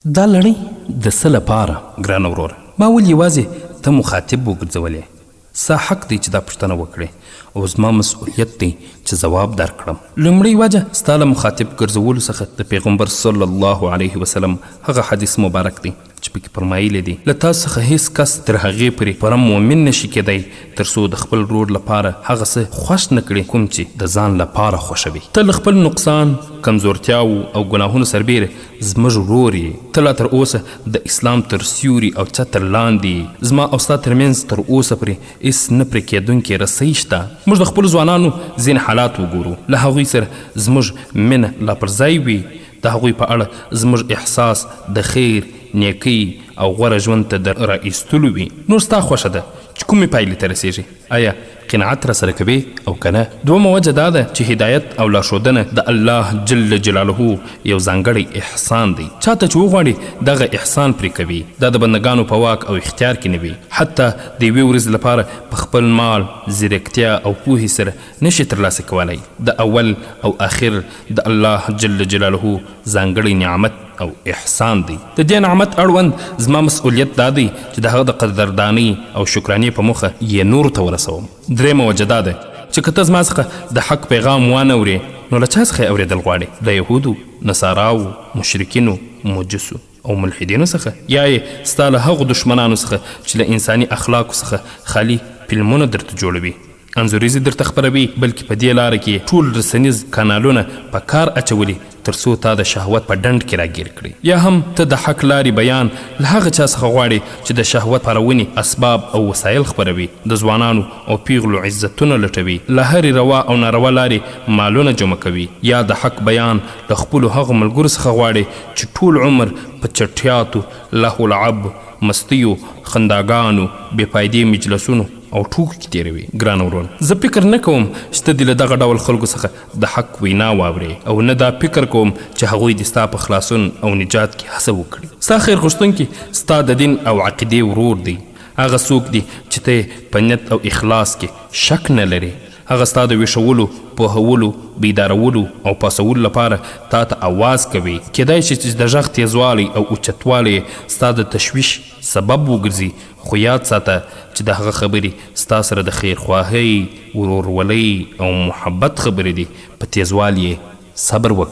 دا لړۍ د څه لپاره ګران وروره ما ول یوازې ته مخاطب وګرځولې ستا حق دی چې دا پوښتنه وکړې او زما مسؤلیت دی چې ځواب درکړم. لومړۍ وجه ستا له مخاطب ګرځولو څخه د پیغمبر صلی الله علیه وسلم هغه حدیث مبارک دی چې پکې فرمایلی دی له تاسو څخه هیڅ کس تر هغې پورې پوره مؤمن نشي کیدی تر څو د خپل ورور لپاره هغه څه خوښ نه کړي کوم چې د ځان لپاره خوښوي. ته له خپل نقصان کمزورتیاو او ګناهونو سربیره زموږ ورور یې. ته لا تر اوسه د اسلام تر سیوري او چتر لاندې زما او ستا ترمنځ تر اوسه پورې هېڅ نه پرې کېدونکې رسۍ شته. موږ د خپلو ځوانانو ځینې حالات وګورو له هغوی سره زموږ مینه لا پر ځای وي د هغوی په اړه زموږ احساس د خیر نیکۍ او غوره ژوند ته د راایستلو وي. نور ستا خوښه ده چې کومې پایلې ته رسیږي آیا قناعت را سره کوي او که نه. دومه وجه دا ده چې هدایت او لارښودنه د الله جل جلاله یو ځانګړی احسان دی. چاته چې وغواړي دغه احسان پرې کوي. دا د بندګانو په واک او اختیار کې نه وي. حتی د یوې ورځې لپاره په خپل مال ځیرکتیا او پوهې سره نشي ترلاسه کولی. د اول او آخر د الله جل جلاله ځانګړی نعمت او احسان دی. د دې نعمت اړوند زما مسؤلیت دا دی چې د هغه د قدردانۍ او شکرانې په موخه یې نورو ته ورسوم. درېیمه وجه دا ده چې که ته زما څخه د حق پیغام وانه اورې نو له چا څخه یې اورېدل غواړې؟ د یهودو، نصاراو، مشرکینو، مجوسو او ملحدینو څخه، یا یې ستا له هغو دشمنانو څخه چې له انساني اخلاقو څخه خالي فلمونه درته جوړوي، انځوریزې درته خپروي، بلکې په دې لاره کې ټول رسنیز کانالونه په کار اچولي تر څو تا د شهوت په ډنډ کې راګیر کړي. یا هم ته د حق لارې بیان له هغه چا څخه غواړې چې د شهوت پارونې اسباب او وسایل خپروي، د ځوانانو او پیغلو عزتونه لټوي، له هرې روا او ناروا لارې مالونه جمع کوي. یا د حق بیان له خپلو هغو ملګرو څخه غواړې چې ټول عمر په چټیاتو، لهو لعب، مستیو، خنداګانو، بېفایدې مجلسونو او ټوکو کې تېروي. ګران ورونه زه فکر نه کوم چې ته دې له دغه ډول خلکو څخه د حق وینا واورې او نه دا فکر کوم چې هغوی د ستا په خلاصون او نجات کې هڅه وکړي. ستا خیر غوښتونکي ستا د دین او عقیدې ورور دی. هغه څوک دی چې ته په نیت او اخلاص کې شک نه لري. هغه ستا د ویښولو، پوهولو، بیدارولو او پاسولو لپاره تا ته آواز کوي. کیدای شي چې د غږ تیزوالی او اوچتوالی ستا د تشویش سبب وګرځي، خو یاد ساته چې د هغه خبرې ستا سره د خیرخواهۍ، ورورولۍ او محبت خبرې دي. په تیزوالي صبر وکړه.